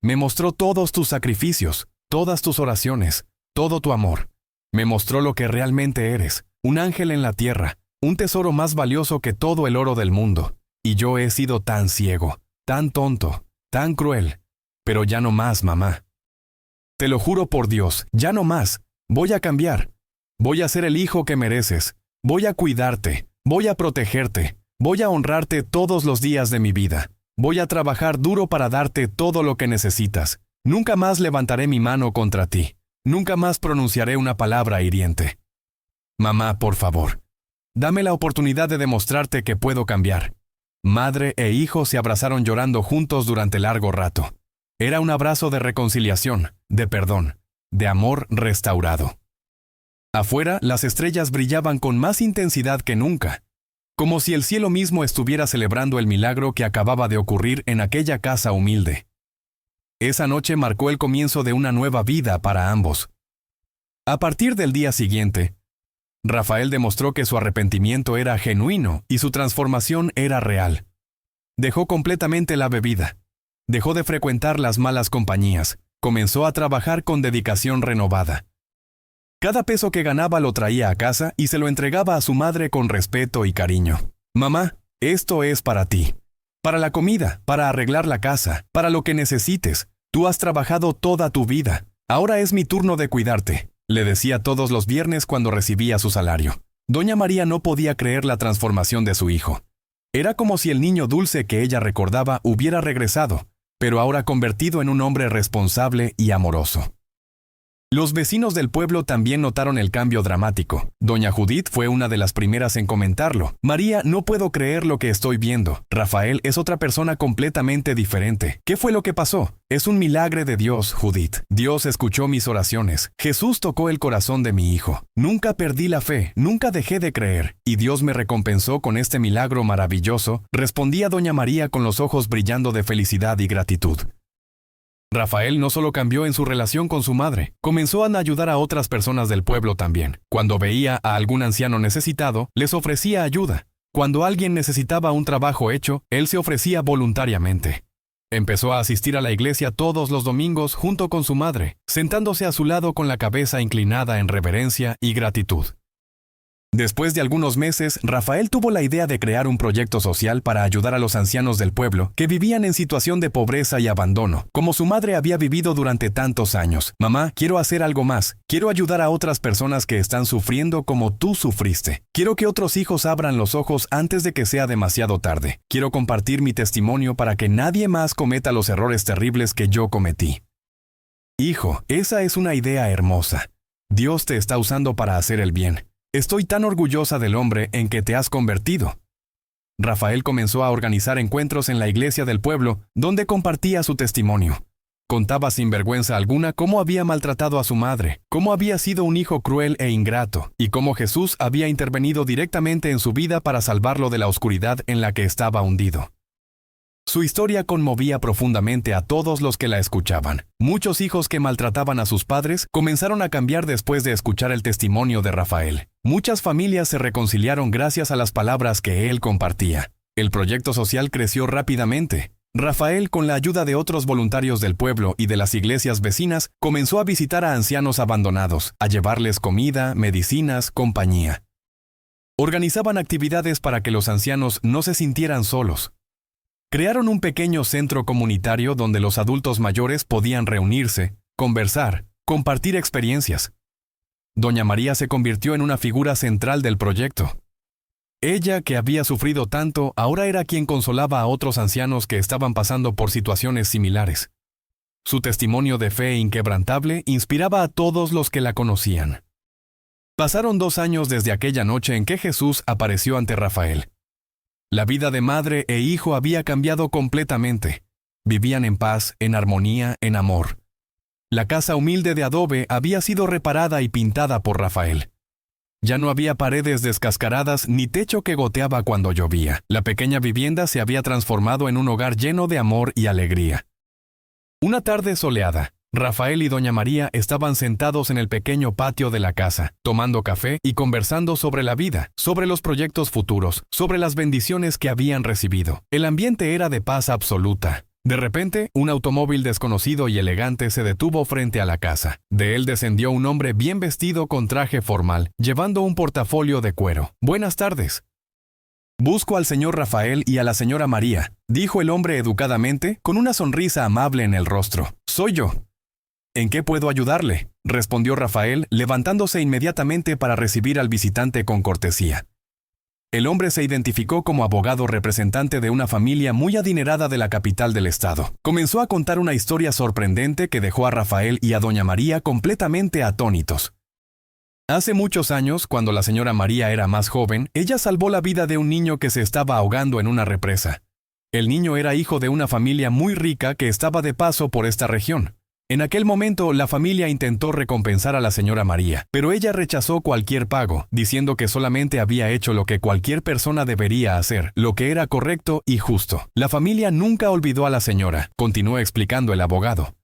Me mostró todos tus sacrificios, todas tus oraciones, todo tu amor. Me mostró lo que realmente eres, un ángel en la tierra, un tesoro más valioso que todo el oro del mundo. Y yo he sido tan ciego, tan tonto, tan cruel. Pero ya no más, mamá. Te lo juro por Dios, ya no más. Voy a cambiar. Voy a ser el hijo que mereces. Voy a cuidarte. Voy a protegerte. Voy a honrarte todos los días de mi vida. Voy a trabajar duro para darte todo lo que necesitas. Nunca más levantaré mi mano contra ti. Nunca más pronunciaré una palabra hiriente. Mamá, por favor, dame la oportunidad de demostrarte que puedo cambiar. Madre e hijo se abrazaron llorando juntos durante largo rato. Era un abrazo de reconciliación, de perdón, de amor restaurado. Afuera, las estrellas brillaban con más intensidad que nunca, como si el cielo mismo estuviera celebrando el milagro que acababa de ocurrir en aquella casa humilde. Esa noche marcó el comienzo de una nueva vida para ambos. A partir del día siguiente, Rafael demostró que su arrepentimiento era genuino y su transformación era real. Dejó completamente la bebida. Dejó de frecuentar las malas compañías. Comenzó a trabajar con dedicación renovada. Cada peso que ganaba lo traía a casa y se lo entregaba a su madre con respeto y cariño. Mamá, esto es para ti. Para la comida, para arreglar la casa, para lo que necesites. Tú has trabajado toda tu vida. Ahora es mi turno de cuidarte, le decía todos los viernes cuando recibía su salario. Doña María no podía creer la transformación de su hijo. Era como si el niño dulce que ella recordaba hubiera regresado, pero ahora convertido en un hombre responsable y amoroso. Los vecinos del pueblo también notaron el cambio dramático. Doña Judith fue una de las primeras en comentarlo. María, no puedo creer lo que estoy viendo. Rafael es otra persona completamente diferente. ¿Qué fue lo que pasó? Es un milagro de Dios, Judith. Dios escuchó mis oraciones. Jesús tocó el corazón de mi hijo. Nunca perdí la fe, nunca dejé de creer. Y Dios me recompensó con este milagro maravilloso, respondía doña María con los ojos brillando de felicidad y gratitud. Rafael no solo cambió en su relación con su madre, comenzó a ayudar a otras personas del pueblo también. Cuando veía a algún anciano necesitado, les ofrecía ayuda. Cuando alguien necesitaba un trabajo hecho, él se ofrecía voluntariamente. Empezó a asistir a la iglesia todos los domingos junto con su madre, sentándose a su lado con la cabeza inclinada en reverencia y gratitud. Después de algunos meses, Rafael tuvo la idea de crear un proyecto social para ayudar a los ancianos del pueblo que vivían en situación de pobreza y abandono, como su madre había vivido durante tantos años. Mamá, quiero hacer algo más. Quiero ayudar a otras personas que están sufriendo como tú sufriste. Quiero que otros hijos abran los ojos antes de que sea demasiado tarde. Quiero compartir mi testimonio para que nadie más cometa los errores terribles que yo cometí. Hijo, esa es una idea hermosa. Dios te está usando para hacer el bien. Estoy tan orgullosa del hombre en que te has convertido. Rafael comenzó a organizar encuentros en la iglesia del pueblo, donde compartía su testimonio. Contaba sin vergüenza alguna cómo había maltratado a su madre, cómo había sido un hijo cruel e ingrato, y cómo Jesús había intervenido directamente en su vida para salvarlo de la oscuridad en la que estaba hundido. Su historia conmovía profundamente a todos los que la escuchaban. Muchos hijos que maltrataban a sus padres comenzaron a cambiar después de escuchar el testimonio de Rafael. Muchas familias se reconciliaron gracias a las palabras que él compartía. El proyecto social creció rápidamente. Rafael, con la ayuda de otros voluntarios del pueblo y de las iglesias vecinas, comenzó a visitar a ancianos abandonados, a llevarles comida, medicinas, compañía. Organizaban actividades para que los ancianos no se sintieran solos. Crearon un pequeño centro comunitario donde los adultos mayores podían reunirse, conversar, compartir experiencias. Doña María se convirtió en una figura central del proyecto. Ella, que había sufrido tanto, ahora era quien consolaba a otros ancianos que estaban pasando por situaciones similares. Su testimonio de fe inquebrantable inspiraba a todos los que la conocían. Pasaron 2 años desde aquella noche en que Jesús apareció ante Rafael. La vida de madre e hijo había cambiado completamente. Vivían en paz, en armonía, en amor. La casa humilde de adobe había sido reparada y pintada por Rafael. Ya no había paredes descascaradas ni techo que goteaba cuando llovía. La pequeña vivienda se había transformado en un hogar lleno de amor y alegría. Una tarde soleada, Rafael y doña María estaban sentados en el pequeño patio de la casa, tomando café y conversando sobre la vida, sobre los proyectos futuros, sobre las bendiciones que habían recibido. El ambiente era de paz absoluta. De repente, un automóvil desconocido y elegante se detuvo frente a la casa. De él descendió un hombre bien vestido con traje formal, llevando un portafolio de cuero. «Buenas tardes». «Busco al señor Rafael y a la señora María», dijo el hombre educadamente, con una sonrisa amable en el rostro. «Soy yo». «¿En qué puedo ayudarle?», respondió Rafael, levantándose inmediatamente para recibir al visitante con cortesía. El hombre se identificó como abogado representante de una familia muy adinerada de la capital del estado. Comenzó a contar una historia sorprendente que dejó a Rafael y a doña María completamente atónitos. Hace muchos años, cuando la señora María era más joven, ella salvó la vida de un niño que se estaba ahogando en una represa. El niño era hijo de una familia muy rica que estaba de paso por esta región. En aquel momento, la familia intentó recompensar a la señora María, pero ella rechazó cualquier pago, diciendo que solamente había hecho lo que cualquier persona debería hacer, lo que era correcto y justo. La familia nunca olvidó a la señora, continuó explicando el abogado.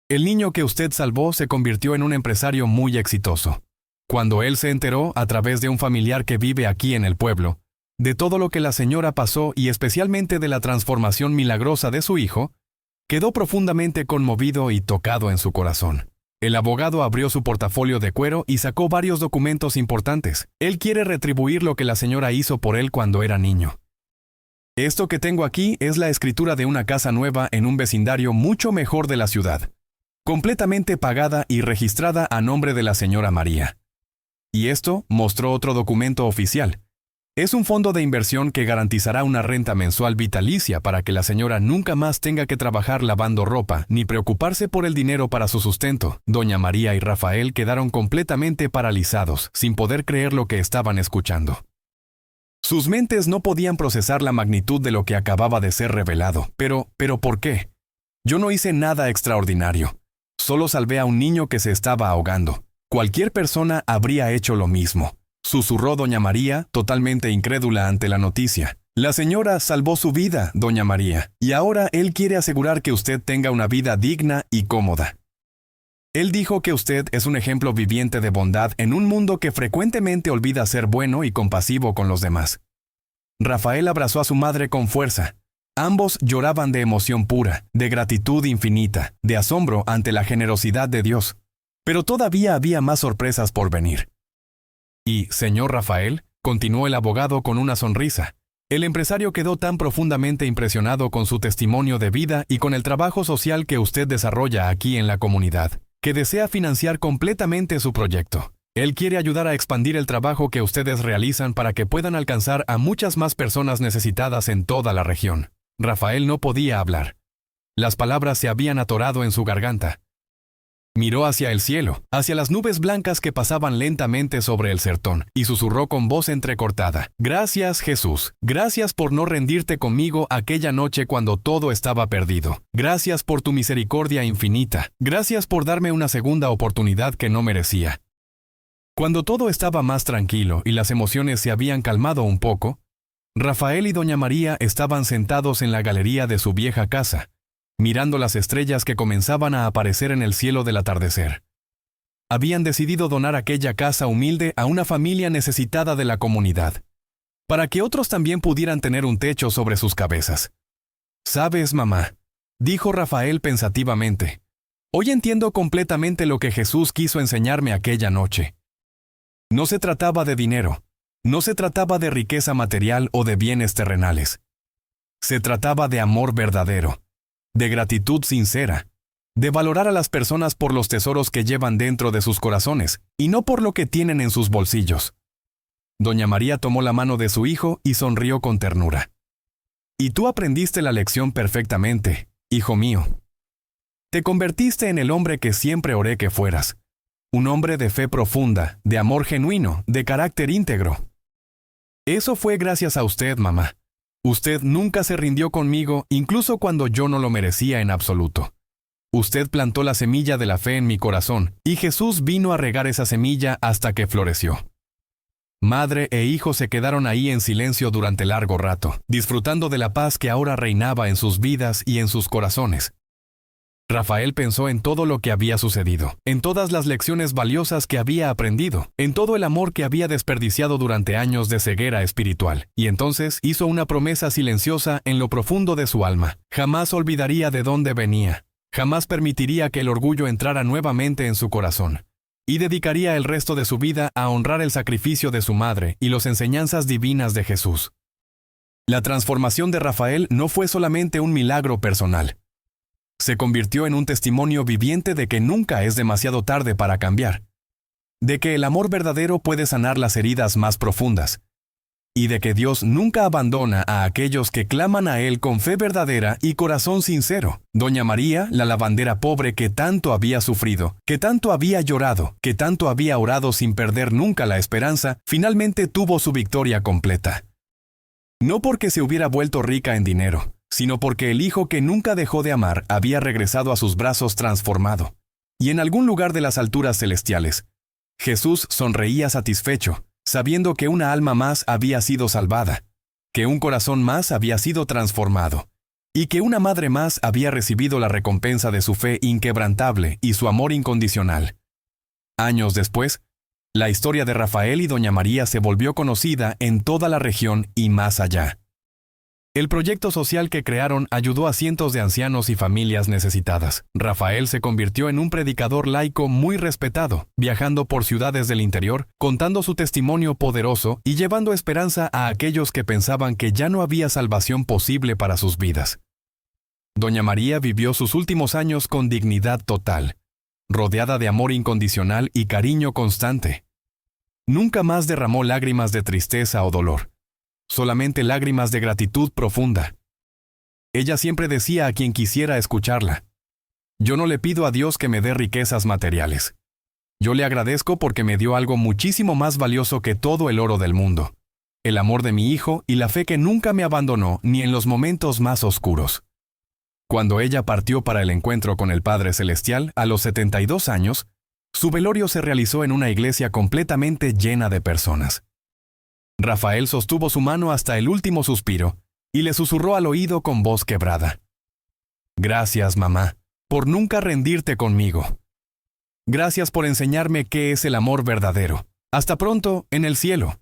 El niño que usted salvó se convirtió en un empresario muy exitoso. Cuando él se enteró, a través de un familiar que vive aquí en el pueblo, de todo lo que la señora pasó y especialmente de la transformación milagrosa de su hijo, quedó profundamente conmovido y tocado en su corazón. El abogado abrió su portafolio de cuero y sacó varios documentos importantes. Él quiere retribuir lo que la señora hizo por él cuando era niño. Esto que tengo aquí es la escritura de una casa nueva en un vecindario mucho mejor de la ciudad, completamente pagada y registrada a nombre de la señora María. Y esto mostró otro documento oficial. Es un fondo de inversión que garantizará una renta mensual vitalicia para que la señora nunca más tenga que trabajar lavando ropa ni preocuparse por el dinero para su sustento. Doña María y Rafael quedaron completamente paralizados, sin poder creer lo que estaban escuchando. Sus mentes no podían procesar la magnitud de lo que acababa de ser revelado. Pero ¿por qué? Yo no hice nada extraordinario. Solo salvé a un niño que se estaba ahogando. Cualquier persona habría hecho lo mismo, susurró doña María, totalmente incrédula ante la noticia. La señora salvó su vida, doña María, y ahora él quiere asegurar que usted tenga una vida digna y cómoda. Él dijo que usted es un ejemplo viviente de bondad en un mundo que frecuentemente olvida ser bueno y compasivo con los demás. Rafael abrazó a su madre con fuerza. Ambos lloraban de emoción pura, de gratitud infinita, de asombro ante la generosidad de Dios. Pero todavía había más sorpresas por venir. Y, señor Rafael, continuó el abogado con una sonrisa, el empresario quedó tan profundamente impresionado con su testimonio de vida y con el trabajo social que usted desarrolla aquí en la comunidad, que desea financiar completamente su proyecto. Él quiere ayudar a expandir el trabajo que ustedes realizan para que puedan alcanzar a muchas más personas necesitadas en toda la región. Rafael no podía hablar. Las palabras se habían atorado en su garganta. Miró hacia el cielo, hacia las nubes blancas que pasaban lentamente sobre el sertón, y susurró con voz entrecortada: «Gracias, Jesús. Gracias por no rendirte conmigo aquella noche cuando todo estaba perdido. Gracias por tu misericordia infinita. Gracias por darme una segunda oportunidad que no merecía». Cuando todo estaba más tranquilo y las emociones se habían calmado un poco, Rafael y doña María estaban sentados en la galería de su vieja casa, mirando las estrellas que comenzaban a aparecer en el cielo del atardecer. Habían decidido donar aquella casa humilde a una familia necesitada de la comunidad, para que otros también pudieran tener un techo sobre sus cabezas. «¿Sabes, mamá?», dijo Rafael pensativamente, «hoy entiendo completamente lo que Jesús quiso enseñarme aquella noche. No se trataba de dinero, no se trataba de riqueza material o de bienes terrenales. Se trataba de amor verdadero, de gratitud sincera, de valorar a las personas por los tesoros que llevan dentro de sus corazones y no por lo que tienen en sus bolsillos». Doña María tomó la mano de su hijo y sonrió con ternura. «Y tú aprendiste la lección perfectamente, hijo mío. Te convertiste en el hombre que siempre oré que fueras. Un hombre de fe profunda, de amor genuino, de carácter íntegro. Eso fue gracias a usted, mamá. Usted nunca se rindió conmigo, incluso cuando yo no lo merecía en absoluto. Usted plantó la semilla de la fe en mi corazón, y Jesús vino a regar esa semilla hasta que floreció». Madre e hijo se quedaron ahí en silencio durante largo rato, disfrutando de la paz que ahora reinaba en sus vidas y en sus corazones. Rafael pensó en todo lo que había sucedido, en todas las lecciones valiosas que había aprendido, en todo el amor que había desperdiciado durante años de ceguera espiritual, y entonces hizo una promesa silenciosa en lo profundo de su alma. Jamás olvidaría de dónde venía, jamás permitiría que el orgullo entrara nuevamente en su corazón, y dedicaría el resto de su vida a honrar el sacrificio de su madre y las enseñanzas divinas de Jesús. La transformación de Rafael no fue solamente un milagro personal. Se convirtió en un testimonio viviente de que nunca es demasiado tarde para cambiar, de que el amor verdadero puede sanar las heridas más profundas, y de que Dios nunca abandona a aquellos que claman a Él con fe verdadera y corazón sincero. Doña María, la lavandera pobre que tanto había sufrido, que tanto había llorado, que tanto había orado sin perder nunca la esperanza, finalmente tuvo su victoria completa. No porque se hubiera vuelto rica en dinero, sino porque el hijo que nunca dejó de amar había regresado a sus brazos transformado. Y en algún lugar de las alturas celestiales, Jesús sonreía satisfecho, sabiendo que una alma más había sido salvada, que un corazón más había sido transformado, y que una madre más había recibido la recompensa de su fe inquebrantable y su amor incondicional. Años después, la historia de Rafael y doña María se volvió conocida en toda la región y más allá. El proyecto social que crearon ayudó a cientos de ancianos y familias necesitadas. Rafael se convirtió en un predicador laico muy respetado, viajando por ciudades del interior, contando su testimonio poderoso y llevando esperanza a aquellos que pensaban que ya no había salvación posible para sus vidas. Doña María vivió sus últimos años con dignidad total, rodeada de amor incondicional y cariño constante. Nunca más derramó lágrimas de tristeza o dolor. solamente lágrimas de gratitud profunda. Ella siempre decía a quien quisiera escucharla: yo no le pido a Dios que me dé riquezas materiales. Yo le agradezco porque me dio algo muchísimo más valioso que todo el oro del mundo: el amor de mi hijo y la fe que nunca me abandonó ni en los momentos más oscuros. Cuando ella partió para el encuentro con el Padre Celestial a los 72 años, su velorio se realizó en una iglesia completamente llena de personas. Rafael sostuvo su mano hasta el último suspiro y le susurró al oído con voz quebrada: gracias, mamá, por nunca rendirte conmigo. Gracias por enseñarme qué es el amor verdadero. Hasta pronto, en el cielo.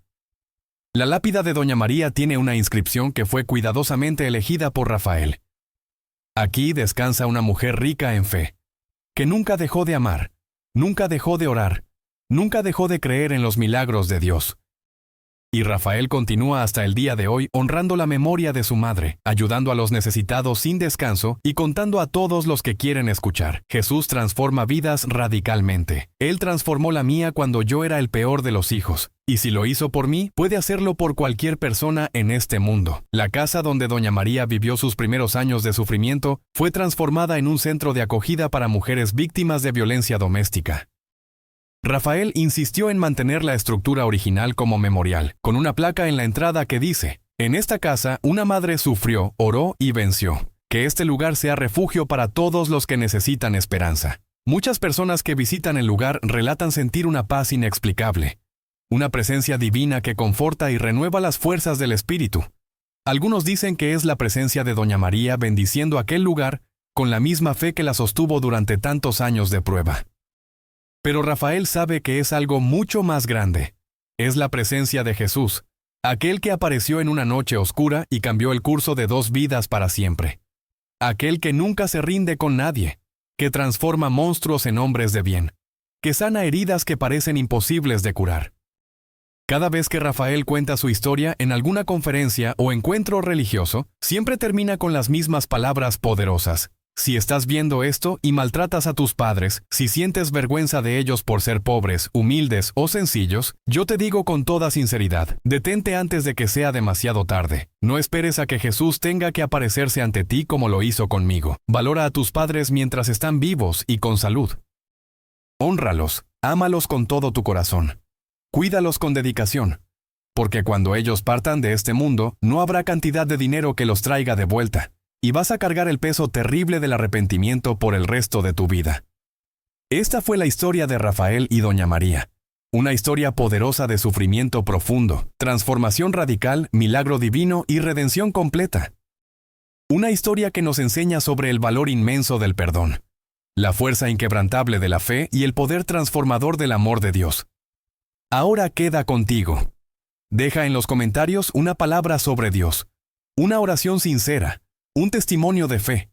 La lápida de Doña María tiene una inscripción que fue cuidadosamente elegida por Rafael. Aquí descansa una mujer rica en fe, que nunca dejó de amar, nunca dejó de orar, nunca dejó de creer en los milagros de Dios. Y Rafael continúa hasta el día de hoy honrando la memoria de su madre, ayudando a los necesitados sin descanso y contando a todos los que quieren escuchar. Jesús transforma vidas radicalmente. Él transformó la mía cuando yo era el peor de los hijos. Y si lo hizo por mí, puede hacerlo por cualquier persona en este mundo. La casa donde Doña María vivió sus primeros años de sufrimiento fue transformada en un centro de acogida para mujeres víctimas de violencia doméstica. Rafael insistió en mantener la estructura original como memorial, con una placa en la entrada que dice: en esta casa una madre sufrió, oró y venció. Que este lugar sea refugio para todos los que necesitan esperanza. Muchas personas que visitan el lugar relatan sentir una paz inexplicable, una presencia divina que conforta y renueva las fuerzas del espíritu. Algunos dicen que es la presencia de Doña María bendiciendo aquel lugar con la misma fe que la sostuvo durante tantos años de prueba. Pero Rafael sabe que es algo mucho más grande. Es la presencia de Jesús, aquel que apareció en una noche oscura y cambió el curso de 2 vidas para siempre. Aquel que nunca se rinde con nadie, que transforma monstruos en hombres de bien, que sana heridas que parecen imposibles de curar. Cada vez que Rafael cuenta su historia en alguna conferencia o encuentro religioso, siempre termina con las mismas palabras poderosas: si estás viendo esto y maltratas a tus padres, si sientes vergüenza de ellos por ser pobres, humildes o sencillos, yo te digo con toda sinceridad, detente antes de que sea demasiado tarde. No esperes a que Jesús tenga que aparecerse ante ti como lo hizo conmigo. Valora a tus padres mientras están vivos y con salud. Hónralos, ámalos con todo tu corazón. Cuídalos con dedicación, porque cuando ellos partan de este mundo, no habrá cantidad de dinero que los traiga de vuelta. Y vas a cargar el peso terrible del arrepentimiento por el resto de tu vida. Esta fue la historia de Rafael y Doña María. Una historia poderosa de sufrimiento profundo, transformación radical, milagro divino y redención completa. Una historia que nos enseña sobre el valor inmenso del perdón, la fuerza inquebrantable de la fe y el poder transformador del amor de Dios. Ahora queda contigo. Deja en los comentarios una palabra sobre Dios, una oración sincera, un testimonio de fe.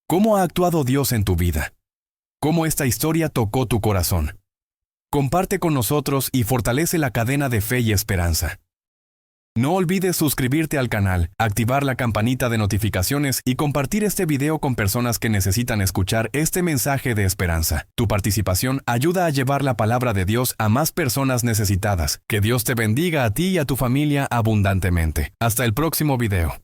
¿Cómo ha actuado Dios en tu vida? ¿Cómo esta historia tocó tu corazón? Comparte con nosotros y fortalece la cadena de fe y esperanza. No olvides suscribirte al canal, activar la campanita de notificaciones y compartir este video con personas que necesitan escuchar este mensaje de esperanza. Tu participación ayuda a llevar la palabra de Dios a más personas necesitadas. Que Dios te bendiga a ti y a tu familia abundantemente. Hasta el próximo video.